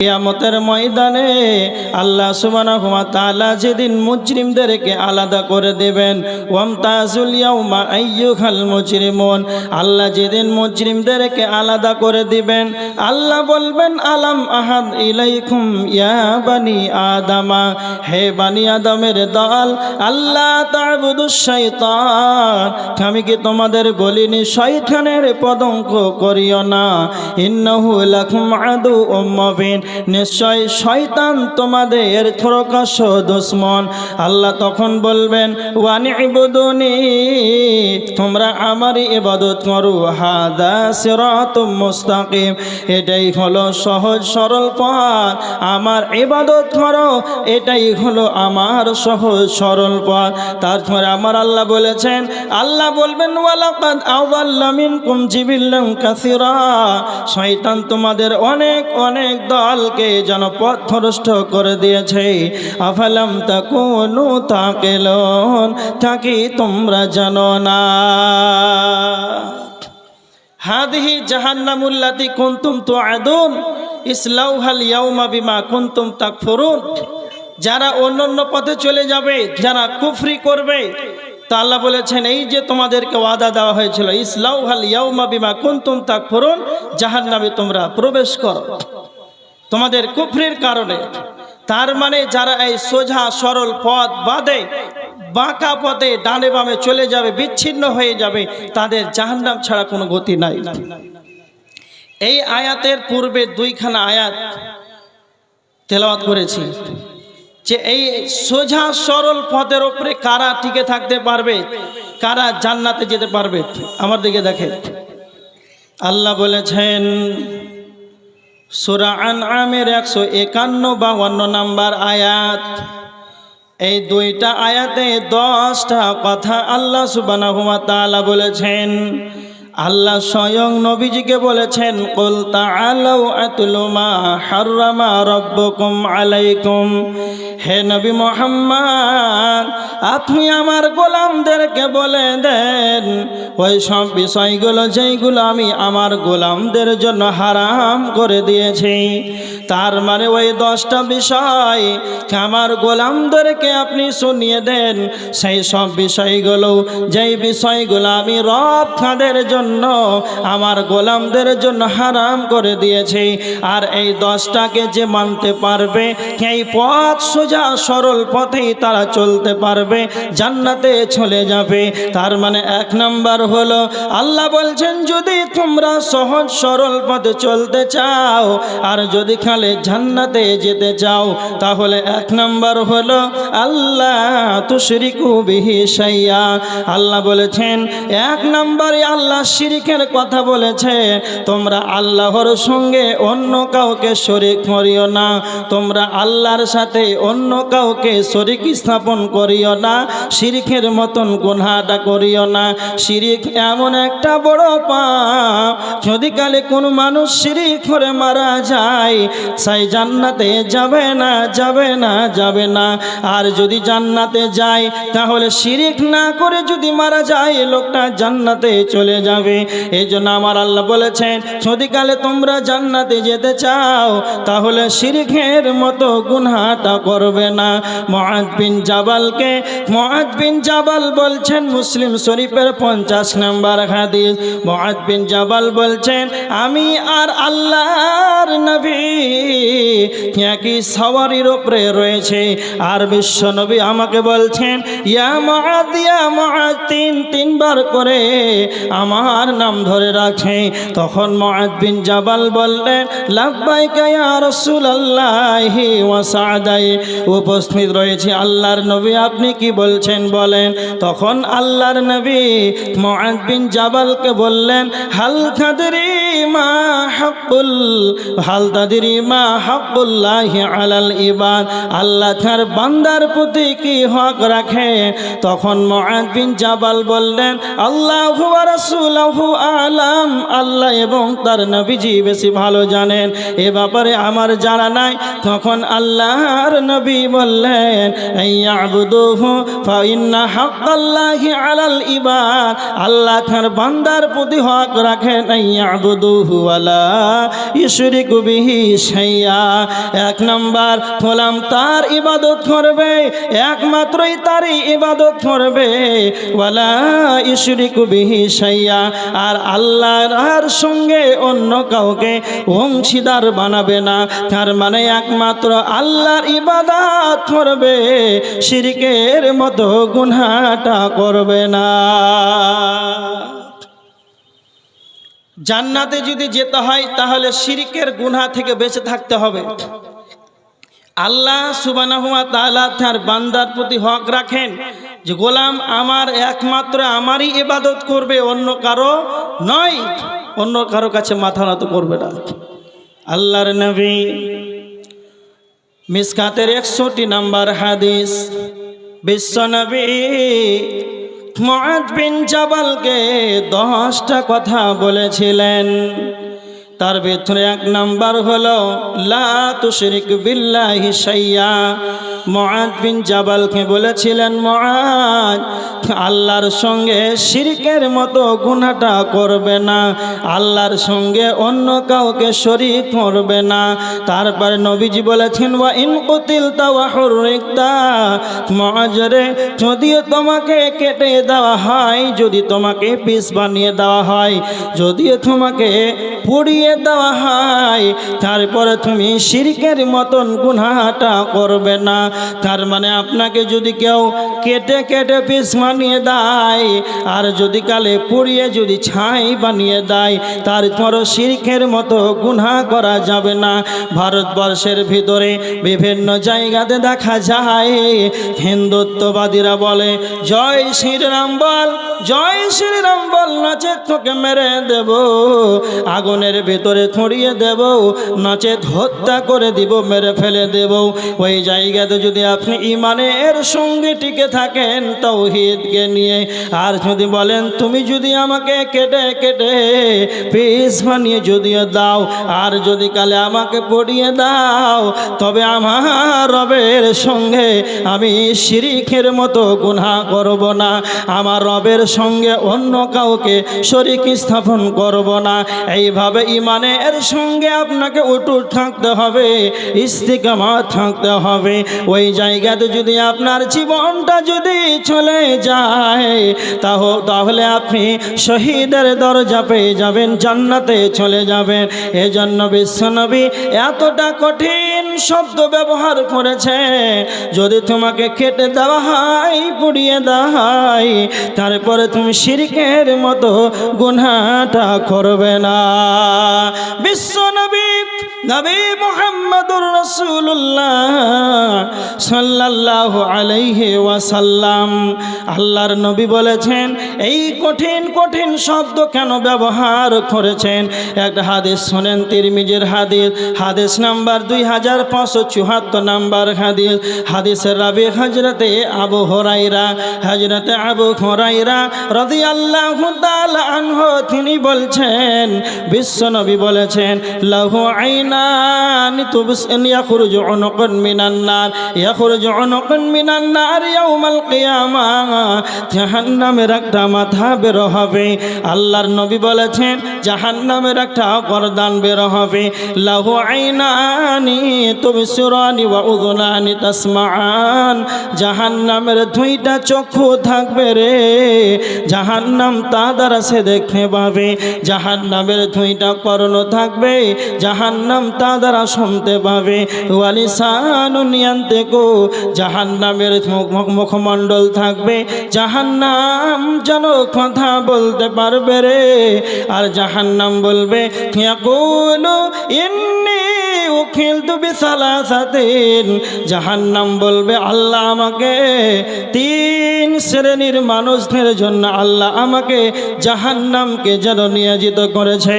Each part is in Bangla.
কিয়ামতের ময়দানে আল্লাহ সুবহানাহু ওয়া তাআলা যেদিন মুজরিমদেরকে আলাদা করে দেবেন, ওয়ামতাজুল ইয়াউমা আইয়ুহাল মুজরিমুন, আল্লাহ যেদিন মুজরিমদেরকে আলাদা করে দিবেন, আল্লাহ বলবেন আলাম আহাদ ইলাইকুম ইয়া বানি আদামা, হে বানি আদমের দল, আল্লাহ তা'বুদুশ শাইতান, আমি কি তোমাদের বলিনি শয়তানের পদঙ্ক করিও না, ইন্নাহু লাকুম আদুউম মুবিন, নিশ্চয় শয়তান তোমাদের প্রকাশ্য দুশমন। আল্লাহ তখন বলবেন ওয়ানি'বুদুনি, তোমরা আমারই ইবাদত করো, হাদা সিরাতুম মুস্তাকিম, এটাই হলো সহজ সরল পথ, আমার ইবাদত করো, এটাই হলো আমার সহজ সরল পথ। তারপরে আমার আল্লাহ বলেছেন, আল্লাহ বলবেন ওয়ালাকাদ আযাল্লা মিনকুম জিবিল্লান কাসীরা, শয়তান তোমাদের অনেক অনেক দলকে যেন পথভ্রষ্ট করে দিয়েছে। আফালাম তাকুনু তাকিলুন, তা কি তোমরা জানো না? হাদিহি জাহান্নামুল্লাতী কুনতুম তুআদুন ইসলাউহাল ইয়াউমা বিমা কুনতুম তাকফুরুন, যারা অন্যান্য পথে চলে যাবে, যারা কুফরি করবে, তা আল্লাহ বলেছেন এই যে তোমাদেরকে ওয়াদা দেওয়া হয়েছিল, ইসলাউহাল ইয়াউমা বিমা কুনতুম তাকফুরুন, জাহান্নামে তোমরা প্রবেশ করো তোমাদের কুফরির কারণে। তার মানে যারা এই সোজা সরল পথ বাদে বাঁকা পথে ডানে বামে চলে যাবে, বিচ্ছিন্ন হয়ে যাবে, তাদের জাহান্নাম ছাড়া কোনো গতি নাই। এই আয়াতের পূর্বে দুইখানা আয়াত তেলাওয়াত করেছি যে এই সোজা সরল পথের উপরে কারা টিকে থাকতে পারবে, কারা জান্নাতে যেতে পারবে। আমার দিকে দেখেন, আল্লাহ বলেছেন সূরা আনআমের 151 নম্বর আয়াত, এই দুইটা আয়াতে 10টা কথা আল্লাহ সুবহানাহু ওয়া তাআলা বলেছেন। আল্লাহ স্বয়ং নবীজিকে বলেছেন কুল তাআলাউ আতলু মা হাররামা রাব্বুকুম আলাইকুম, হে নবী মুহাম্মদ আপনি আমার গোলামদেরকে বলে দেন ওই সব বিষয়গুলো যেইগুলো আমি আমার গোলামদের জন্য হারাম করে দিয়েছি। তার মানে ওই 10টা বিষয় আমার গোলামদেরকে আপনি শুনিয়ে দেন, সেই সব বিষয়গুলো যেই বিষয়গুলো আমি রব তাদের জন্য আমার গোলামদের জন্য হারাম করে দিয়েছি। আর এই 10টাকে যে মানতে পারবে, এই পথ সোজা সরল পথেই তারা চলতে পারবে, জান্নাতে চলে যাবে। তার মানে 1 নাম্বার হলো আল্লাহ বলছেন যদি তোমরা সহজ সরল পথে চলতে চাও আর যদি খালি জান্নাতে যেতে চাও, তাহলে 1 নাম্বার হলো আল্লাহ তুশরিকু বিহি শাইয়া। আল্লাহ বলেছেন 1 নম্বরে আল্লাহ শিরকের কথা বলেছে, তোমরা আল্লাহর সঙ্গে অন্য কাউকে শরীক করিও না, তোমরা আল্লাহর সাথে অন্য কাউকে শরীক স্থাপন করিও না, শিরকের মতন গুনাহটা করিও না। শিরক এমন একটা বড় পাপ, যদি কালে কোনো মানুষ শিরক করে মারা যায় সেই জান্নাতে যাবে না, যাবে না, যাবে না। আর যদি জান্নাতে যায় তাহলে শিরক না করে যদি মারা যায় লোকটা জান্নাতে চলে যাবে। এই জন্য আমার আল্লাহ বলেছেন যদি কালে তোমরা জান্নাতে যেতে চাও তাহলে শিরকের মতো গুনাহটা করবে না। মুআয বিন জাবাল বলছেন, মুসলিম শরীফের 50 নম্বর হাদিস, মুআয বিন জাবাল বলছেন আমি আর আল্লাহর নবী একই সওয়ারির উপরে রয়েছে, আর বিশ্ব নবী আমাকে বলছেন ইয়া মুআয, ইয়া মুআয, 3বার করে আমার নাম ধরে রাখে। তখন মুআয বিন জাবাল বললেন লাব্বাইকা ইয়া রাসূলুল্লাহি ওয়া সা'দাই, উপস্থিত রয়েছে আল্লাহর নবী আপনি কি বলছেন বলেন। তখন আল্লাহর নবী মুআয বিন জাবালকে বললেন হাল তাদরি মা হাক্কুল্লাহি আলাল ইবাদ, আল্লাহ তার বান্দার প্রতি কি হক রাখে। তখন মুআয বিন জাবাল বললেন আল্লাহু ওয়া রাসূলুহু ওয়াল্লাহু আলাম, আল্লাহ এবং তার নবীজি বেশি ভালো জানেন, এ ব্যাপারে আমার জানা নাই। তখন আল্লাহর নবী বললেন ইয়াবুদুহু ফাইন্না হাক্কাল্লাহি আলাল ইবাদ, আল্লাহ তার বান্দার প্রতি হক রাখেন ইয়াবুদুহু ওয়ালা ইউশরিকু বিহি শাইয়া। এক নাম্বার হলাম তার ইবাদত করবে, একমাত্রই তারই ইবাদত করবে, ওয়ালা ইউশরিকু বিহি শাইয়া, আর আল্লাহর সঙ্গে অন্য কাউকে অংশীদার বানাবে না। তার মানে একমাত্র আল্লাহর ইবাদত করবে, শিরকের মতো গুনাহটা করবে না। জান্নাতে যদি যেতে হয় তাহলে শিরকের গুনাহ থেকে বেঁচে থাকতে হবে। আল্লাহ সুবহানাহু ওয়া তাআলা তার বান্দার প্রতি হক রাখেন যে গোলাম আমার একমাত্র আমারই ইবাদত করবে, অন্য কারো নয়, অন্য কারো কাছে মাথা নত করবে না। আল্লাহর নবী মিসকাতের 61 নম্বর হাদিস, বিশ্বনবী মুআদ বিন জাবালকে 10টা কথা বলেছিলেন। তার ভিতরে এক নাম্বার হলো লা তুশরিক বিল্লাহি শাইয়া। মুআদ বিন জাবালকে বলেছিলেন, মুআদ আল্লাহর সঙ্গে শিরকের মতো গুনাহটা করবে না, আল্লাহর সঙ্গে অন্য কাউকে শরীক করবে না। তারপরে নবীজি বলেছেন ওয়া ইন কুতিলতা ওয়া হুররিকতা, মুআদ রে যদিও তোমাকে কেটে দেওয়া হয়, যদি তোমাকে পিস বানিয়ে দেওয়া হয়, যদিও তোমাকে পুড়িয়ে দেওয়া হয়, তারপরে তুমি শিরকের মতন গুনাহটা করবে না। তার মানে আপনাকে যদি কেউ কেটে কেটে পিস বানিয়ে দেয় আর যদি কালে পুড়িয়ে যদি ছাই বানিয়ে দেয়, তারপরও শিরকের মতো গুনাহ করা যাবে না। ভারতবর্ষের ভিতরে বিভিন্ন জায়গাতে দেখা যায় হিন্দুত্ববাদীরা বলে জয় শ্রীরাম বল, জয় শ্রীরাম বল, নচেত তোকে মেরে দেব, আগুনের ভিতরে ছড়িয়ে দেব, নচেত হত্যা করে দিব, মেরে ফেলে দেব। ওই জায়গাতে যদি আপনি ইমানের সঙ্গে টিকে থাকেন তাওহীদকে নিয়ে, আর যদি বলেন তুমি যদি আমাকে কেটে কেটে পিস বানিয়ে যদিও দাও আর যদি কালে আমাকে পড়িয়ে দাও, তবে আমার রবের সঙ্গে আমি শিরকের মতো গুনাহ করব না, আমার রবের সঙ্গে অন্য কাউকে শরীক স্থাপন করব না। এইভাবে ইমানের সঙ্গে আপনাকে অটুট থাকতে হবে, ইস্তিকামাত থাকতে হবে। ওই জায়গাতে যদি আপনার জীবনটা যদি চলে যায় তাহলে আপনি শহীদের দরজা পেয়ে যাবেন, জান্নাতে চলে যাবেন। এজন্য বিশ্বনবী এতটা কঠিন শব্দ ব্যবহার করেছে, যদি তোমাকে কেটে দেওয়া হয়, পুড়িয়ে দেওয়া হয়, তারপরে তুমি শিরকের মতো গুনাহটা করবে না। বিশ্বনবী নবী মুহাম্মদুর রাসূলুল্লাহ সাল্লাল্লাহু আলাইহি ওয়াসাল্লাম, আল্লাহর নবী বলেছেন এই কঠিন কঠিন শব্দ কেন ব্যবহার করেছেন। একটা হাদিস শোনেন, তিরমিজির হাদিস, হাদিস নাম্বার 2574 নাম্বার হাদিস। হাদিসের রাবি হযরতে আবু হুরায়রা, হযরতে আবু হুরায়রা রাদিয়াল্লাহু তাআলা আনহু, তিনি বলছেন বিশ্বনবী বলেছেন লাহু আইনানি তুবসিন ইয়াখরুজু উনুকুন মিনান নার, ইয়াখরুজু উনুকুন মিনান নার ইয়াউমাল কিয়ামাহ, জাহান্নামের একটা মাথা বের হবে। আল্লাহর নবী বলেছেন জাহান্নামের একটা গর্দান বের হবে। লাহু আইনানি তুবসিরানি ওয়া উযুনানি তাসমাআন, জাহান্নামের দুইটা চক্ষু থাকবে রে, জাহান্নাম তা দ্বারা সে দেখতে পাবে। জাহান্নামের দুইটা কর্ণ থাকবে, জাহান্নাম তা দ্বারা শুনতে পাবে। ওয়ালিসানুন ইয়ানতিকু, জাহান্নামের মুখমণ্ডল থাকবে, জাহান্নাম যেন কথা বলতে পারবে রে। আর জাহান্নাম বলবে ইয়াকুলু ইন্নী উখিলতু বিসালাসাতিন, জাহান্নাম বলবে আল্লাহ আমাকে তিন শ্রেণীর মানুষদের জন্য আল্লাহ আমাকে জাহান্নামকে যেন নিয়োজিত করেছে।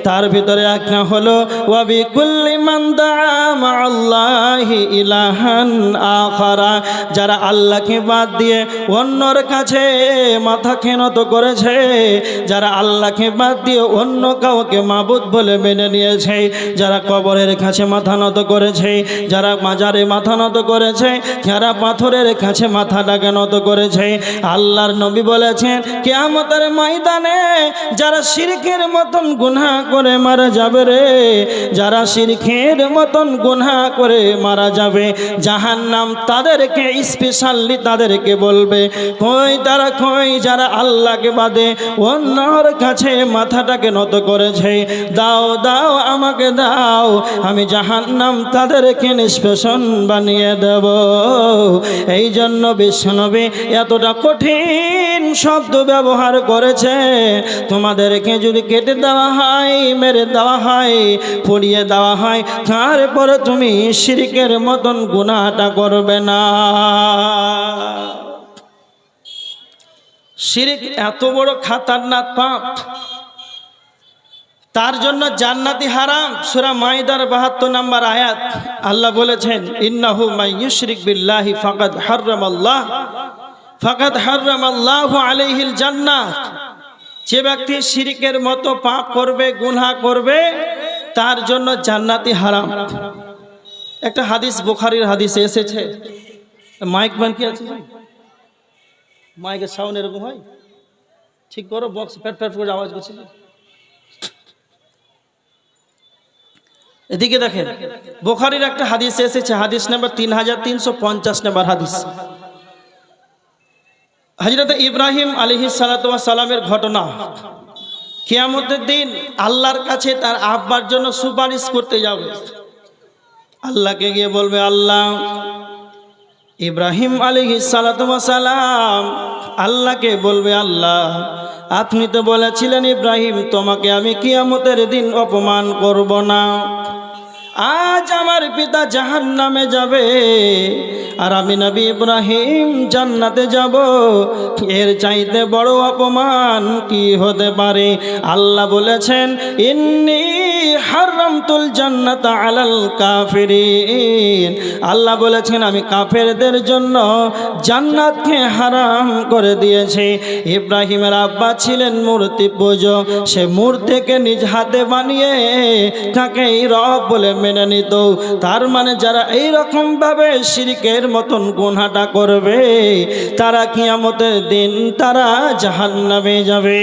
তার ভিতরে একটা হলো ওয়া বিকুল্লি মান দাআ মা'আল্লাহি ইলাহান আখারা, যারা আল্লাহকে বাদ দিয়ে অন্যর কাছে মাথা খেনত করেছে, যারা আল্লাহকে বাদ দিয়ে অন্য কাউকে মাবুদ বলে মেনে নিয়েছে, যারা কবরের কাছে মাথা নত করেছে, যারা মাজারে মাথা নত করেছে, যারা পাথরের কাছে মাথাটাকে নত করেছে। আল্লাহর নবী বলেছেন কিয়ামতের ময়দানে যারা শিরকের মতন গুনাহ করে মারা যাবে রে, যারা শিরকের মতন গুনাহ করে মারা যাবে, জাহান্নাম তাদেরকে স্পেশালি তাদেরকে বলবে কই তারা কই যারা আল্লাহকে বাদে অন্যর কাছে মাথাটাকে নত করেছে, দাও দাও আমাকে দাও, আমি জাহান্নাম তাদেরকে নিষ্পেষণ বানিয়ে দেব। এই জন্য বিশ্বনবী এতটা কঠিন শব্দ ব্যবহার করেছে, তোমাদেরকে যদি কেটে দেওয়া হয়, মেরে দেওয়া হয়, পুড়িয়ে দেওয়া হয়, তারপরে তুমি শিরকের মতন গুনাহটা করবে না। শিরক এত বড় খাতারনাক পাপ, তার জন্য জান্নাতি হারাম। সূরা মাইদার ৭২ নম্বর আয়াত আল্লাহ বলেছেন ইন্নাহু মান ইউশরিক বিল্লাহি ফাকাদ হারামাল্লাহু আলাইহিল জান্নাহ, যে ব্যক্তি শিরকের মতো পাপ করবে, গুনাহ করবে, তার জন্য জান্নাতি হারাম। একটা হাদিস বুখারীর হাদিসে এসেছে, মাইক ম্যান কি আছে, মাইকের সাউন্ড এরকম হয়, ঠিক করো, বক্স প্যাট প্যাট করে আওয়াজ করছে। এদিকে দেখেন, বুখারীর একটা হাদিসে এসেছে, হাদিস নাম্বার 3350 নম্বর হাদিস। হযরত ইব্রাহিম আলাইহিস সালাতু ওয়াস সালামের ঘটনা। কিয়ামতের দিন আল্লাহর কাছে তার আব্বার জন্য সুপারিশ করতে যাবে। আল্লাহকে গিয়ে বলবে, আল্লাহ, ইব্রাহিম আলাইহিস সালাতু ওয়াস সালাম আল্লাহকে বলবে, আল্লাহ আপনি তো বলেছিলেন ইব্রাহিম তোমাকে আমি কিয়ামতের দিন অপমান করব না। আজ আমার পিতা জাহান্নামে যাবে আর আমি নবী ইব্রাহিম জান্নাতে যাব, এর চাইতে বড় অপমান কি হতে পারে? আল্লাহ বলেছেন ইন্নী হারামতুল জান্নাতা আলাল কাফিরিন, আল্লাহ বলেছেন আমি কাফেরদের জন্য জান্নাতকে হারাম করে দিয়েছি। ইব্রাহিমের আব্বা ছিলেন মূর্তি পূজক, সে মূর্তিকে নিজ হাতে বানিয়ে তাকে রব বলে মেনে নিত। তার মানে যারা এই রকম ভাবে শিরকের মতন গুনাহটা করবে, তারা কিয়ামতের দিন তারা জাহান্নামে যাবে।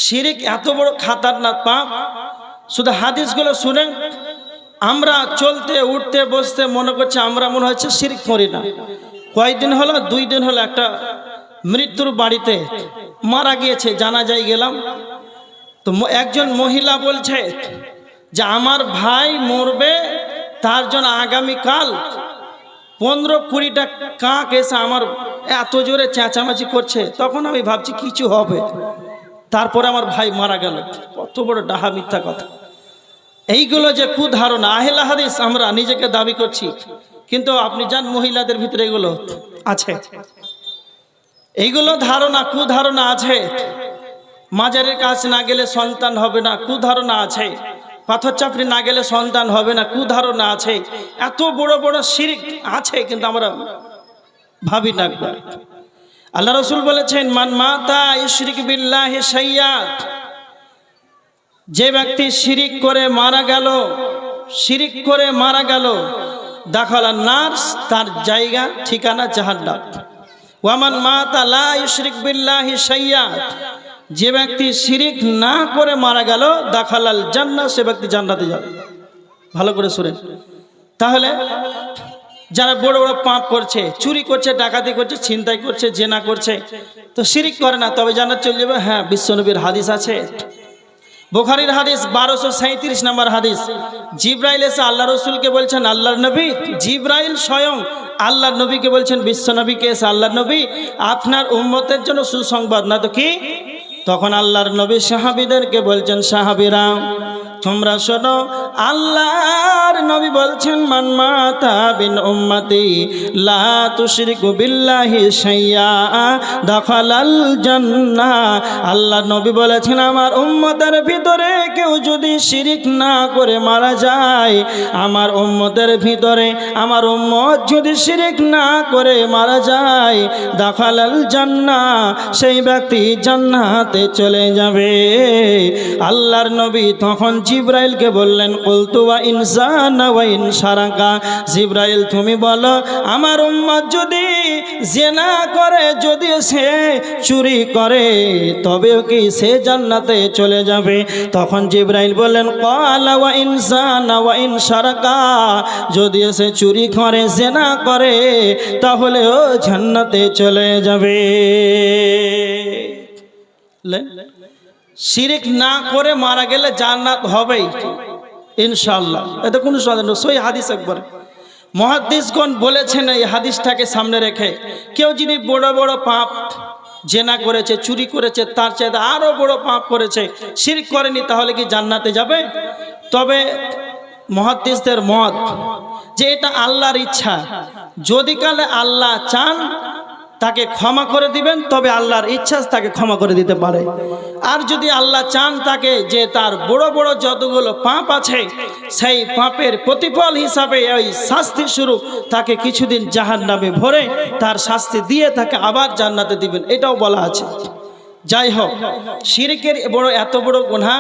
শিরক এত বড় খাতারনাক পাপ। শুধু হাদিসগুলো শুনে আমরা চলতে উঠতে বসতে মনে করছে আমরা মনে হচ্ছে শিরক করি না। কয়েকদিন হলো, 2 দিন হলো একটা মৃত্যুর বাড়িতে মারা গিয়েছে, জানাজায় গেলাম তো একজন মহিলা বলছে যে আমার ভাই মরবে, তার জন্য আগামীকাল 15-20টা কাক এসে আমার এত জোরে চেঁচামেচি করছে। তখন আমি ভাবছি কিছু হবে, তারপরে আমার ভাই মারা গেল। কত বড় ডাহা মিথ্যা কথা। এইগুলো যে কুধারণা, আহলে হাদিস আমরা নিজেকে দাবি করছি, কিন্তু আপনি জান মহিলাদের ভিতরে এগুলো আছে, এইগুলো ধারণা, কুধারণা আছে। মাজারের কাজ না গেলে সন্তান হবে না, কুধারণা আছে। পাথর চাপড়ি না গেলে সন্তান হবে না, কুধারণা আছে। এত বড় বড় শিরক আছে, কিন্তু আমরা ভাবি না। আল্লাহ রাসূল বলেছেন মান মাতা ইউশরিক বিল্লাহি শাইয়্যান, যে ব্যক্তি শিরিক করে মারা গেল, শিরিক করে মারা গেল, দাখালান নার, তার জায়গা ঠিকানা জাহান্নাম। ওয়া মান মাতা লা ইউশরিক বিল্লাহি শাইয়্যান, যে ব্যক্তি শিরিক না করে মারা গেল, দাখালাল জান্নাহ, সে ব্যক্তি জান্নাতে যাবে। ভালো করে শুনেন। তাহলে যারা বড় বড় পাপ করছে, চুরি করছে, ডাকাতি করছে, ছিনতাই করছে, জেনা করছে, তো শিরিক করে না, তবে জান্নাত চলে যাবে। হ্যাঁ, বিশ্বনবীর হাদিস আছে, বুখারীর হাদিস 1237 নম্বর হাদিস। জিবরাইল এসে আল্লাহ রসুলকে বলছেন, আল্লাহর নবী, জিবরাইল স্বয়ং আল্লাহর নবীকে বলছেন, বিশ্বনবীকে এসে আল্লাহর নবী আপনার উম্মতের জন্য সুসংবাদ, না তো কি? তখন আল্লাহর নবী সাহাবীদেরকে বলছেন, সাহাবীরা তোমরা শোনো, আল্লাহর নবী বলছেন মান মাতা বিন উম্মতি লা তুশরিকু বিল্লাহি শাইয়া দাখালাল জান্নাহ। আল্লাহর নবী বলেছেন আমার উম্মতের ভিতরে কেউ যদি শিরিক না করে মারা যায়, আমার উম্মতের ভিতরে আমার উম্মত যদি শিরিক না করে মারা যায়, দাখালাল জান্নাহ, সেই ব্যক্তি জান্নাতে চলে যাবে। আল্লাহর নবী তখন জিবরাইলকে বললেন কুলতু ওয়া ইনসানা ওয়া ইন শারাকা, জিবরাইল তুমি বলো আমার উম্মত যদি জিনা করে, যদি সে চুরি করে, তবেও কি সে জান্নাতে চলে যাবে? তখন জিবরাইল বললেন ক্বালা ওয়া ইনসানা ওয়া ইন শারাকা, যদি সে চুরি করে জিনা করে তাহলেও জান্নাতে চলে যাবে। শিরিক না করে মারা গেলে জান্নাত হবেই ইনশাআল্লাহ, এটা কোনো সন্দেহ নেই। সই হাদিস একবার মুহাদ্দিসগণ বলেছেন এই হাদিসটাকে সামনে রেখে, কেউ যদি বড় বড় পাপ জেনা করেছে, চুরি করেছে, তার চাইতে আরো বড় পাপ করেছে, শিরক করেনি, তাহলে কি জান্নাতে যাবে? তবে মুহাদ্দিসদের মত যে এটা আল্লাহর ইচ্ছা, যদি কালে আল্লাহ চান তাকে ক্ষমা করে দিবেন, তবে আল্লাহর ইচ্ছা তাকে ক্ষমা করে দিতে পারে। আর যদি আল্লাহ চান তাকে যে তার বড় বড় যতগুলো পাপ আছে সেই পাপের প্রতিফল হিসাবে ওই শাস্তি স্বরূপ তাকে কিছুদিন জাহান্নামে ভরে তার শাস্তি দিয়ে তাকে আবার জান্নাতে দিবেন, এটাও বলা আছে। যাই হোক, শিরকের এত বড় গুনাহ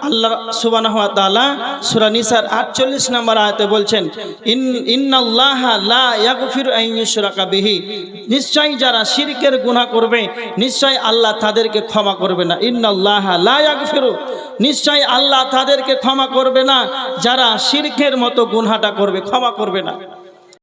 আল্লাহ সুবহানাহু ওয়া তাআলা সূরা নিসার 48 নম্বর আয়াতে বলছেন ইন্নাল্লাহা লা ইয়াগফিরু আন ইউশরাকা বিহি, নিশ্চয়ই যারা শিরকের গুনাহ করবে নিশ্চয়ই আল্লাহ তাদেরকে ক্ষমা করবে না। ইন্নাল্লাহা লা ইয়াগফিরু, নিশ্চয়ই আল্লাহ তাদেরকে ক্ষমা করবে না, যারা শিরকের মতো গুনাহটা করবে ক্ষমা করবে না।